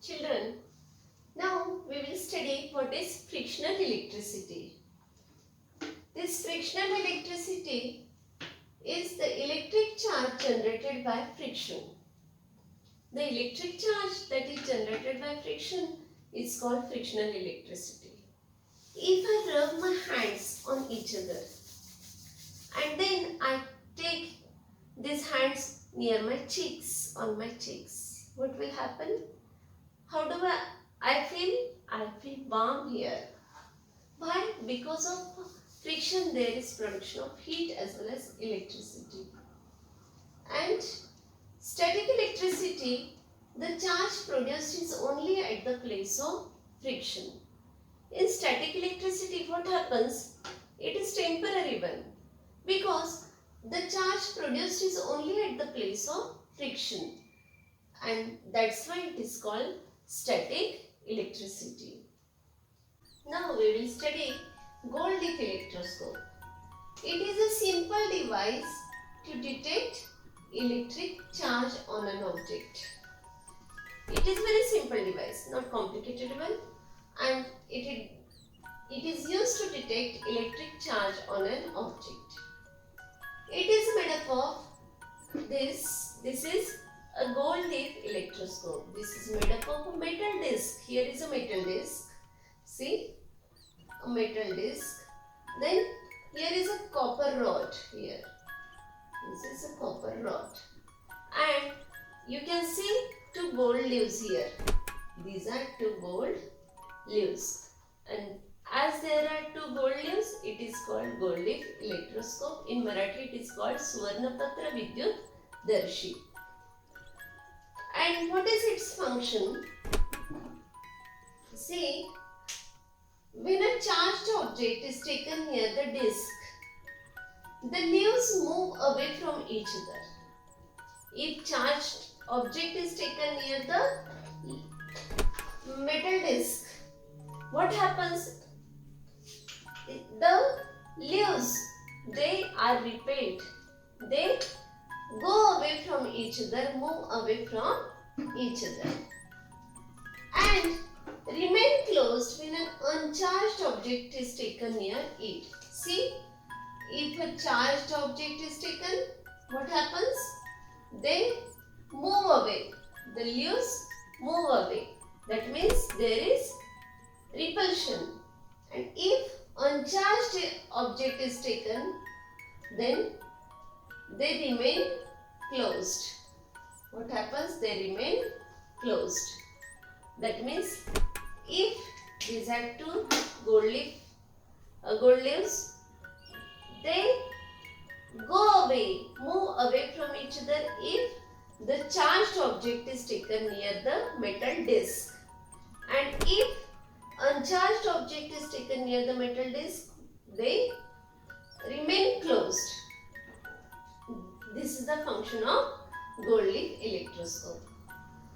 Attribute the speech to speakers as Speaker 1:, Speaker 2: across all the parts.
Speaker 1: Children, now we will study what is frictional electricity. This frictional electricity is the electric charge generated by friction. The electric charge that is generated by friction is called frictional electricity. If I rub my hands on each other and then I take these hands near my cheeks, on my cheeks, what will happen? How do I feel? I feel warm here. Why? Because of friction there is production of heat as well as electricity. And static electricity, the charge produced is only at the place of friction. In static electricity, what happens? It is temporary one because the charge produced is only at the place of friction, and that's why it is called static electricity. Now we will study Goldis Electroscope. It is a simple device to detect electric charge on an object. It is very simple device, not complicated one, and it is used to detect electric charge on an object. It is made up of this is a Goldis Electroscope. This is made up of a metal disc. Here is a metal disc. See, a metal disc. Then here is a copper rod here. This is a copper rod. And you can see two gold leaves here. These are two gold leaves. And as there are two gold leaves, it is called Goldis Electroscope. In Marathi it is called Suvarnapatra Vidyut Darshi. And what is its function? See, when a charged object is taken near the disc, the leaves move away from each other. If charged object is taken near the metal disc, what happens? The leaves, they are repelled. They go away from each other, move away from each other, and remain closed when an uncharged object is taken near it. See, if a charged object is taken, what happens? They move away. The leaves move away. That means there is repulsion. And if uncharged object is taken, then they remain closed. What happens? They remain closed. That means if these are two gold leaves, they go away, move away from each other if the charged object is taken near the metal disc. And if uncharged object is taken near the metal disc, they remain closed. This is the function of Goldis Electroscope.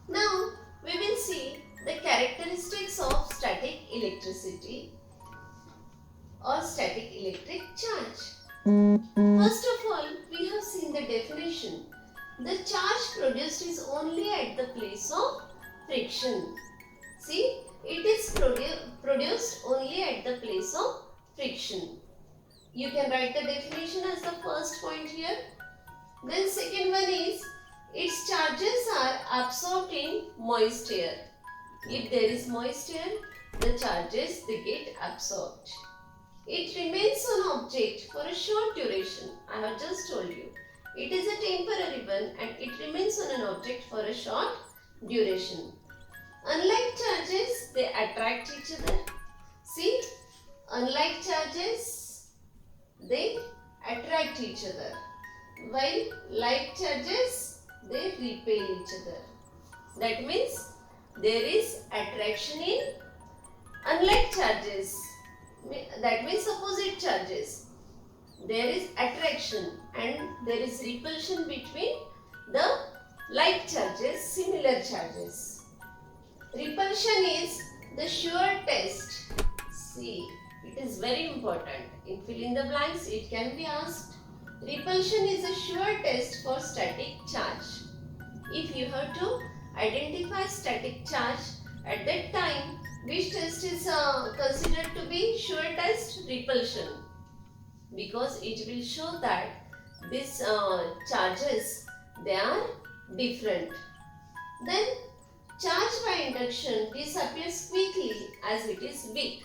Speaker 1: Now we will see the characteristics of static electricity or static electric charge. First of all, we have seen the definition. The charge produced is only at the place of friction. See, it is produced only at the place of friction. You can write the definition as the first point here. Then second one is, its charges are absorbed in moist air. If there is moist air, the charges they get absorbed. It remains on object for a short duration. I have just told you. It is a temporary one and it remains on an object for a short duration. Unlike charges, they attract each other. See, unlike charges, they attract each other. While like charges, they repel each other. That means there is attraction in unlike charges. That means opposite charges. There is attraction and there is repulsion between the like charges, similar charges. Repulsion is the sure test. See, It is very important. In fill in the blanks, it can be asked. Repulsion is a sure test for static charge. If you have to identify static charge, at that time, which test is considered to be sure test? Repulsion. Because it will show that these charges, they are different. Then charge by induction disappears quickly as it is weak.